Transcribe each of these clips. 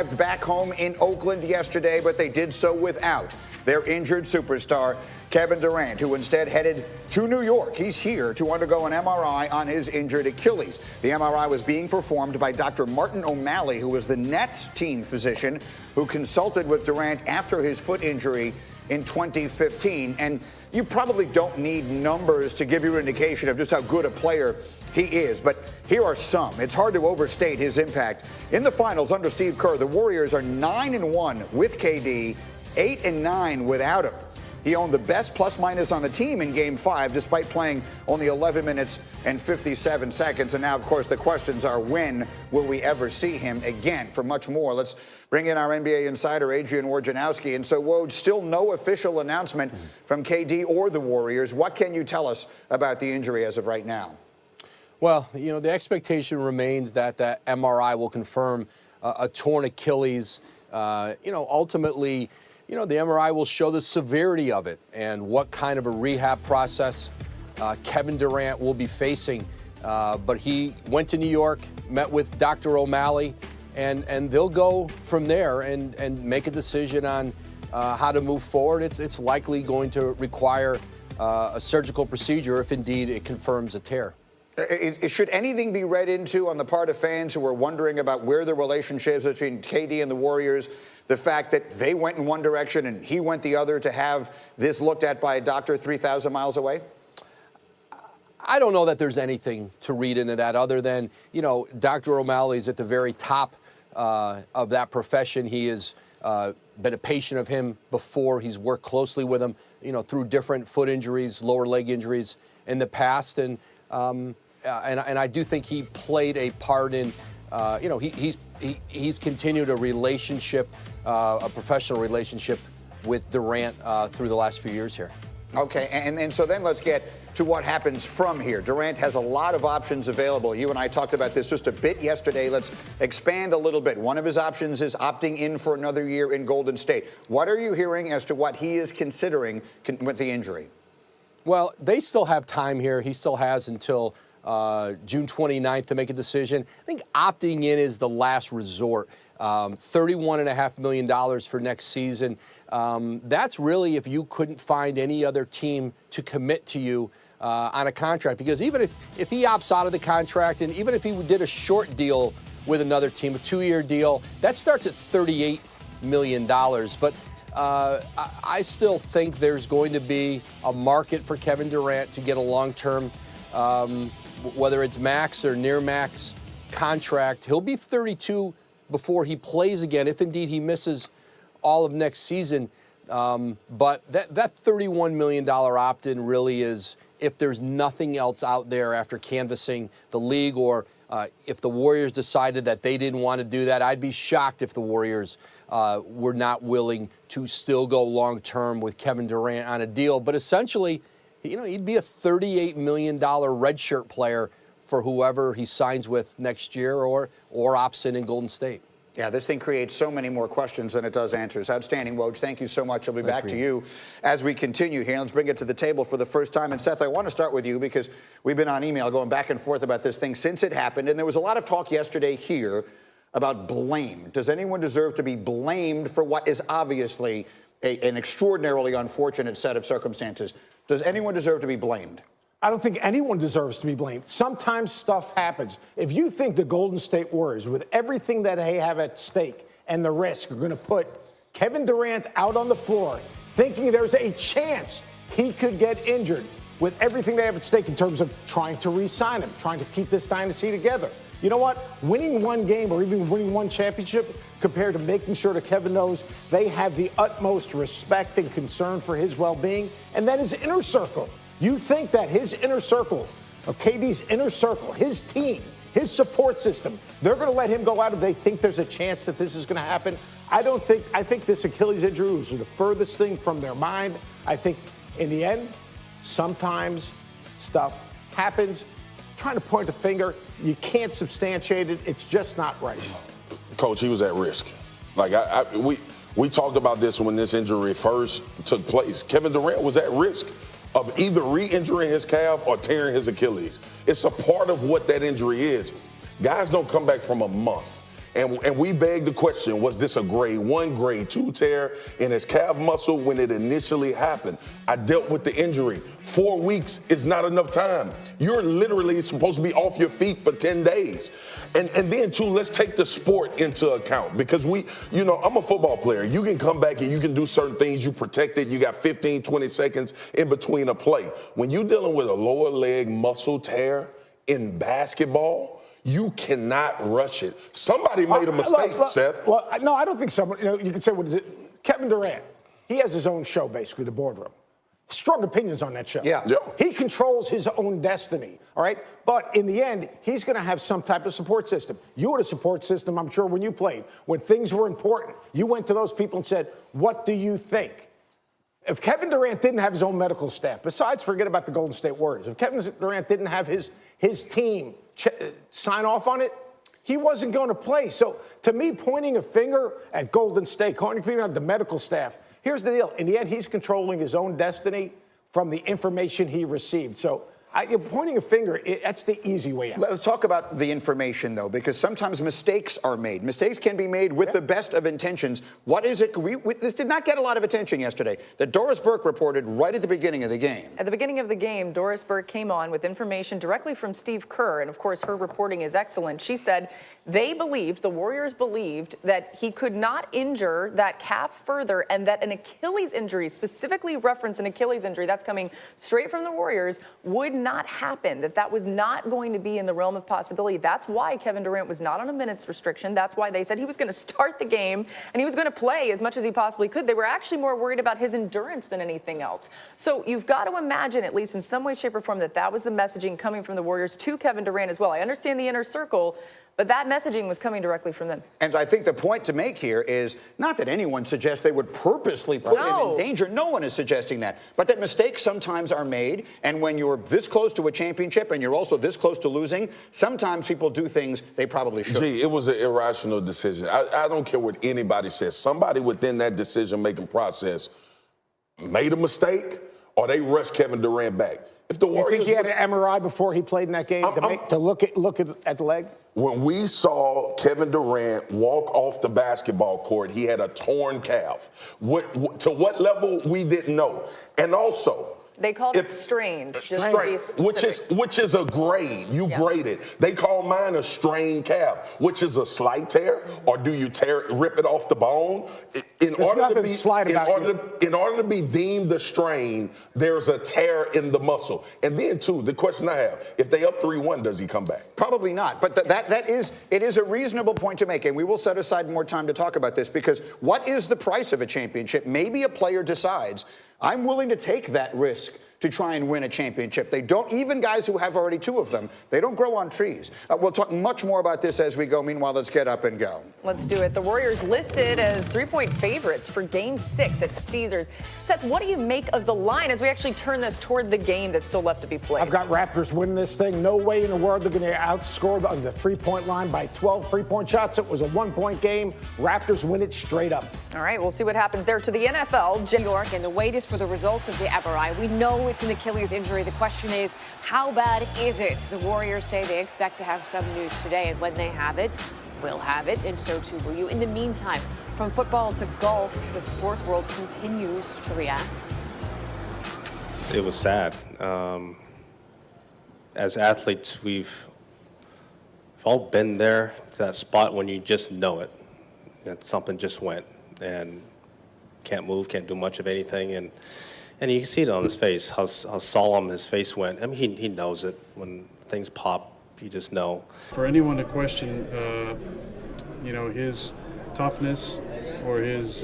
back home in Oakland yesterday, but they did so without their injured superstar, Kevin Durant, who instead headed to New York. He's here to undergo an MRI on his injured Achilles. The MRI was being performed by Dr. Martin O'Malley, who was the Nets team physician who consulted with Durant after his foot injury in 2015. And you probably don't need numbers to give you an indication of just how good a player he is, but here are some. It's hard to overstate his impact. In the finals under Steve Kerr, the Warriors are 9-1 with KD, 8-9 without him. He owned the best plus-minus on the team in Game 5, despite playing only 11 minutes and 57 seconds. And now, of course, the questions are, when will we ever see him again? For much more, let's bring in our NBA insider, Adrian Wojnarowski. And so, Woj, still no official announcement from KD or the Warriors. What can you tell us about the injury as of right now? Well, you know, the expectation remains that that MRI will confirm a torn Achilles. Ultimately, the MRI will show the severity of it and what kind of a rehab process Kevin Durant will be facing. But he went to New York, met with Dr. O'Malley, and they'll go from there and make a decision on how to move forward. It's likely going to require a surgical procedure if indeed it confirms a tear. Should anything be read into on the part of fans who are wondering about where the relationships between KD and the Warriors, the fact that they went in one direction and he went the other, to have this looked at by a doctor 3,000 miles away? I don't know that there's anything to read into that other than, Dr. O'Malley's at the very top of that profession. He has been a patient of him before. He's worked closely with him, through different foot injuries, lower leg injuries in the past. And I do think he played a part in, he's continued a relationship, a professional relationship with Durant through the last few years here. Okay, and so then let's get to what happens from here. Durant has a lot of options available. You and I talked about this just a bit yesterday. Let's expand a little bit. One of his options is opting in for another year in Golden State. What are you hearing as to what he is considering with the injury? Well, they still have time here. He still has until June 29th to make a decision. I think opting in is the last resort. $31.5 million for next season. That's really if you couldn't find any other team to commit to you on a contract. Because even if he opts out of the contract, and even if he did a short deal with another team, a 2-year deal, that starts at $38 million. But I still think there's going to be a market for Kevin Durant to get a long-term, whether it's max or near max contract. He'll be 32 before he plays again, if indeed he misses all of next season. But that $31 million opt-in really is if there's nothing else out there after canvassing the league, or if the Warriors decided that they didn't want to do that. I'd be shocked if the Warriors were not willing to still go long-term with Kevin Durant on a deal. But essentially, he'd be a $38 million redshirt player for whoever he signs with next year or opts in Golden State. Yeah, this thing creates so many more questions than it does answers. Outstanding, Woj. Thank you so much. I'll be back to you as we continue here. Let's bring it to the table for the first time. And Seth, I want to start with you because we've been on email going back and forth about this thing since it happened. And there was a lot of talk yesterday here about blame. Does anyone deserve to be blamed for what is obviously an extraordinarily unfortunate set of circumstances? Does anyone deserve to be blamed? I don't think anyone deserves to be blamed. Sometimes stuff happens. If you think the Golden State Warriors, with everything that they have at stake and the risk, are going to put Kevin Durant out on the floor, thinking there's a chance he could get injured, with everything they have at stake in terms of trying to re-sign him, trying to keep this dynasty together. You know what? Winning one game or even winning one championship compared to making sure that Kevin knows they have the utmost respect and concern for his well-being, and then his inner circle. You think that his inner circle, of KD's inner circle, his team, his support system, they're going to let him go out if they think there's a chance that this is going to happen? I think this Achilles injury was the furthest thing from their mind. I think in the end, sometimes stuff happens. Trying to point the finger, you can't substantiate it. It's just not right. Coach, he was at risk. Like we talked about this when this injury first took place. Kevin Durant was at risk of either re-injuring his calf or tearing his Achilles. It's a part of what that injury is. Guys don't come back from a month. And we begged the question, was this a grade 1, grade 2 tear in his calf muscle when it initially happened? I dealt with the injury. 4 weeks is not enough time. You're literally supposed to be off your feet for 10 days. And then, too, let's take the sport into account because I'm a football player. You can come back and you can do certain things. You protect it. You got 15, 20 seconds in between a play. When you're dealing with a lower leg muscle tear in basketball, you cannot rush it. Somebody made a mistake, Seth. Well, no, I don't think someone, you can say, Kevin Durant, he has his own show, basically, the boardroom. Strong opinions on that show. Yeah. He controls his own destiny, all right? But in the end, he's going to have some type of support system. You had a support system, I'm sure, when you played. When things were important, you went to those people and said, what do you think? If Kevin Durant didn't have his own medical staff, besides forget about the Golden State Warriors, if Kevin Durant didn't have his team sign off on it, he wasn't going to play. So to me, pointing a finger at Golden State, pointing a finger at the medical staff, here's the deal. In the end, he's controlling his own destiny from the information he received. So pointing a finger, that's the easy way out. Let's talk about the information, though, because sometimes mistakes are made. Mistakes can be made with the best of intentions. What is it? This did not get a lot of attention yesterday that Doris Burke reported right at the beginning of the game. At the beginning of the game, Doris Burke came on with information directly from Steve Kerr, and of course, her reporting is excellent. She said the Warriors believed that he could not injure that calf further and that an Achilles injury, specifically reference an Achilles injury, that's coming straight from the Warriors, would not happen, that was not going to be in the realm of possibility. That's why Kevin Durant was not on a minutes restriction. That's why they said he was going to start the game and he was going to play as much as he possibly could. They were actually more worried about his endurance than anything else. So you've got to imagine, at least in some way, shape, or form, that was the messaging coming from the Warriors to Kevin Durant as well. I understand the inner circle, but that messaging was coming directly from them. And I think the point to make here is not that anyone suggests they would purposely put him in danger. No one is suggesting that. But that mistakes sometimes are made. And when you're this close to a championship and you're also this close to losing, sometimes people do things they probably shouldn't. It was an irrational decision. I don't care what anybody says. Somebody within that decision-making process made a mistake or they rushed Kevin Durant back. If the Warriors, you think he had an MRI before he played in that game to look at the leg? When we saw Kevin Durant walk off the basketball court, he had a torn calf. To what level, we didn't know. And also, they called it strained. Which is a grade. You grade it. They call mine a strained calf, which is a slight tear, or do you rip it off the bone? In order to be deemed a strain, there's a tear in the muscle. And then, too, the question I have, if they up 3-1, does he come back? Probably not. But it is a reasonable point to make, and we will set aside more time to talk about this, because what is the price of a championship? Maybe a player decides, I'm willing to take that risk to try and win a championship. They don't, even guys who have already 2 of them, they don't grow on trees. We'll talk much more about this as we go. Meanwhile, let's get up and go. Let's do it. The Warriors listed as 3-point favorites for Game 6 at Caesars. Seth, what do you make of the line as we actually turn this toward the game that's still left to be played? I've got Raptors winning this thing. No way in the world they're going to outscore on the 3-point line by 12 3-point shots. It was a 1-point game. Raptors win it straight up. All right, we'll see what happens there. To the NFL, New York, and the wait is for the results of the MRI. We know it's an Achilles injury. The question is, how bad is it? The Warriors say they expect to have some news today, and when they have it, we'll have it, and so too will you. In the meantime, from football to golf, the sports world continues to react. It was sad. As athletes, we've all been there to that spot when you just know it, that something just went, and can't move, can't do much of anything, and you can see it on his face, how solemn his face went. I mean, he knows it. When things pop, you just know. For anyone to question, his toughness or his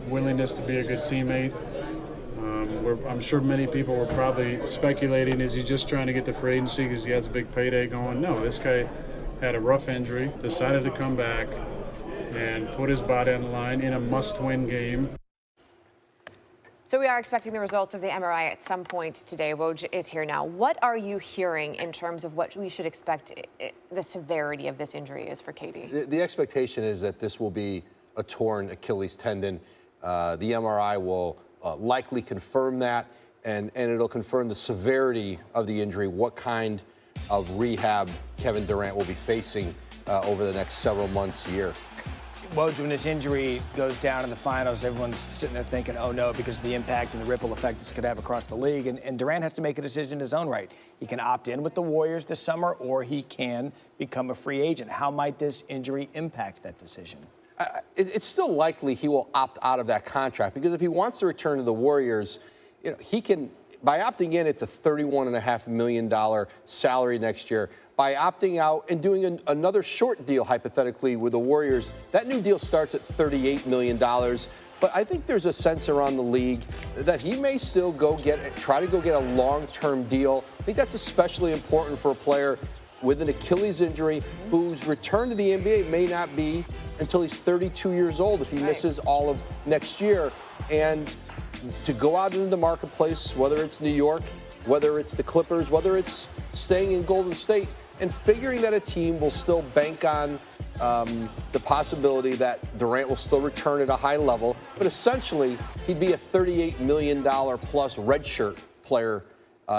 willingness to be a good teammate, I'm sure many people were probably speculating, is he just trying to get the free agency because he has a big payday going? No, this guy had a rough injury, decided to come back and put his body on the line in a must-win game. So we are expecting the results of the MRI at some point today. Woj is here now. What are you hearing in terms of what we should expect the severity of this injury is for KD? The expectation is that this will be a torn Achilles tendon. The MRI will likely confirm that, and it'll confirm the severity of the injury, what kind of rehab Kevin Durant will be facing over the next several months, year. Woj, when this injury goes down in the finals, everyone's sitting there thinking, oh no, because of the impact and the ripple effect this could have across the league. And Durant has to make a decision in his own right. He can opt in with the Warriors this summer, or he can become a free agent. How might this injury impact that decision? It's still likely he will opt out of that contract, because if he wants to return to the Warriors, he can. By opting in, it's a $31.5 million salary next year. By opting out and doing another short deal, hypothetically, with the Warriors, that new deal starts at $38 million. But I think there's a sense around the league that he may still try to go get a long-term deal. I think that's especially important for a player with an Achilles injury whose return to the NBA may not be until he's 32 years old if he misses all of next year. And to go out into the marketplace, whether it's New York, whether it's the Clippers, whether it's staying in Golden State, and figuring that a team will still bank on the possibility that Durant will still return at a high level, but essentially he'd be a $38 million plus redshirt player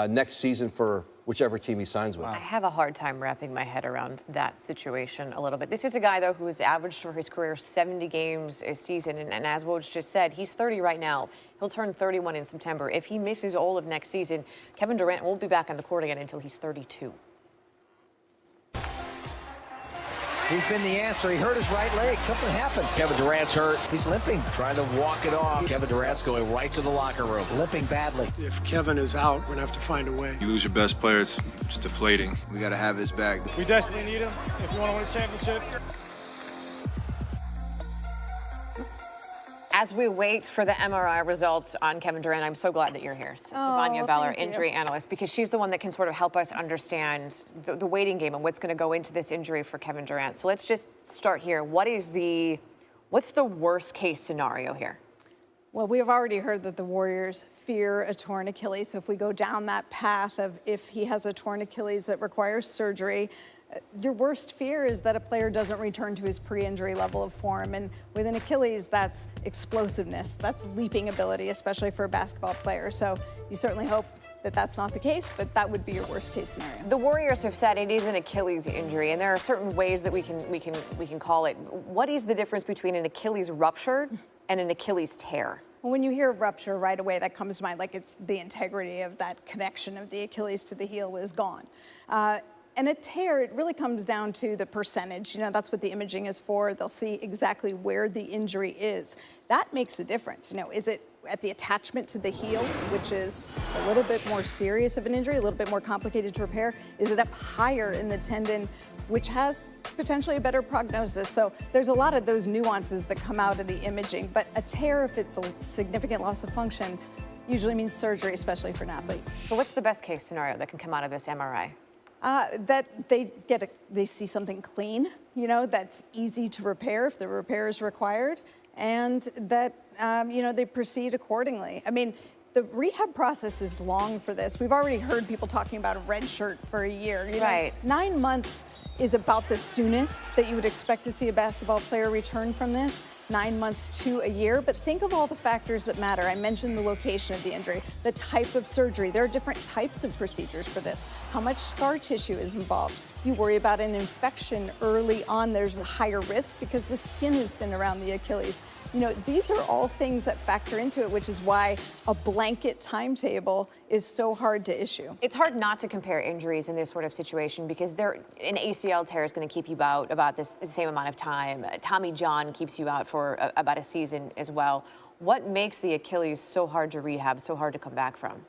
next season for whichever team he signs with. I have a hard time wrapping my head around that situation a little bit. This is a guy, though, who has averaged for his career 70 games a season. And as Woj just said, he's 30 right now. He'll turn 31 in September. If he misses all of next season, Kevin Durant won't be back on the court again until he's 32. He's been the answer. He hurt his right leg. Something happened. Kevin Durant's hurt. He's limping. Trying to walk it off. Kevin Durant's going right to the locker room. Limping badly. If Kevin is out, we're going to have to find a way. You lose your best player, it's deflating. We got to have his back. We desperately need him if you want to win a championship. As we wait for the MRI results on Kevin Durant, I'm so glad that you're here, Stefania Beller, injury analyst, because she's the one that can sort of help us understand the waiting game and what's going to go into this injury for Kevin Durant. So let's just start here. What's the worst case scenario here? Well, we have already heard that the Warriors fear a torn Achilles. So if we go down that path of if he has a torn Achilles that requires surgery, your worst fear is that a player doesn't return to his pre-injury level of form. And with an Achilles, that's explosiveness, that's leaping ability, especially for a basketball player. So you certainly hope that that's not the case, but that would be your worst case scenario. The Warriors have said it is an Achilles injury, and there are certain ways that we can call it. What is the difference between an Achilles rupture and an Achilles tear? Well, when you hear rupture right away, that comes to mind like it's the integrity of that connection of the Achilles to the heel is gone. And a tear, it really comes down to the percentage. That's what the imaging is for. They'll see exactly where the injury is. That makes a difference. Is it at the attachment to the heel, which is a little bit more serious of an injury, a little bit more complicated to repair? Is it up higher in the tendon, which has potentially a better prognosis? So there's a lot of those nuances that come out of the imaging. But a tear, if it's a significant loss of function, usually means surgery, especially for an athlete. So what's the best case scenario that can come out of this MRI? That they see something clean, that's easy to repair if the repair is required, and that, they proceed accordingly. I mean, the rehab process is long for this. We've already heard people talking about a red shirt for a year. Right. 9 months is about the soonest that you would expect to see a basketball player return from this. 9 months to a year, but think of all the factors that matter. I mentioned the location of the injury, the type of surgery. There are different types of procedures for this. How much scar tissue is involved? You worry about an infection early on. There's a higher risk because the skin is thin around the Achilles. These are all things that factor into it, which is why a blanket timetable is so hard to issue. It's hard not to compare injuries in this sort of situation because an ACL tear is going to keep you out about the same amount of time. Tommy John keeps you out for about a season as well. What makes the Achilles so hard to rehab, so hard to come back from?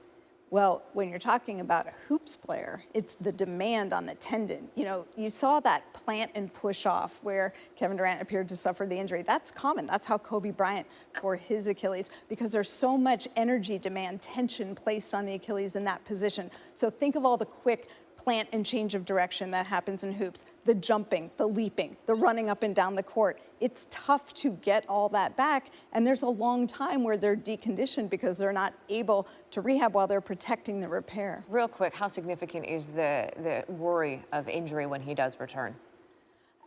Well, when you're talking about a hoops player, it's the demand on the tendon. You saw that plant and push off where Kevin Durant appeared to suffer the injury. That's common. That's how Kobe Bryant tore his Achilles, because there's so much energy demand, tension placed on the Achilles in that position. So think of all the quick plant and change of direction that happens in hoops, the jumping, the leaping, the running up and down the court. It's tough to get all that back, and there's a long time where they're deconditioned because they're not able to rehab while they're protecting the repair. Real quick, how significant is the worry of injury when he does return?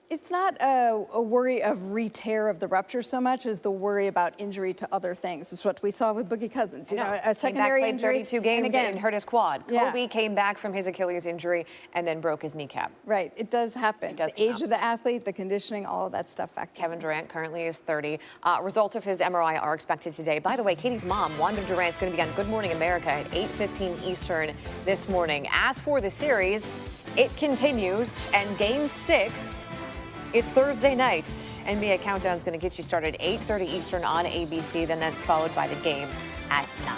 It's not a worry of re-tear of the rupture so much as the worry about injury to other things. It's what we saw with Boogie Cousins. You know, a secondary played injury. 32 games and again, and hurt his quad. Yeah. Kobe came back from his Achilles injury and then broke his kneecap. Right, it does happen. It does the age of the athlete, the conditioning, all of that stuff factors Kevin in. Durant currently is 30. Results of his MRI are expected today. By the way, Katie's mom, Wanda Durant, is going to be on Good Morning America at 8:15 Eastern this morning. As for the series, it continues, and Game 6 is Thursday night. NBA Countdown is going to get you started 8:30 Eastern on ABC. Then that's followed by the game at 9.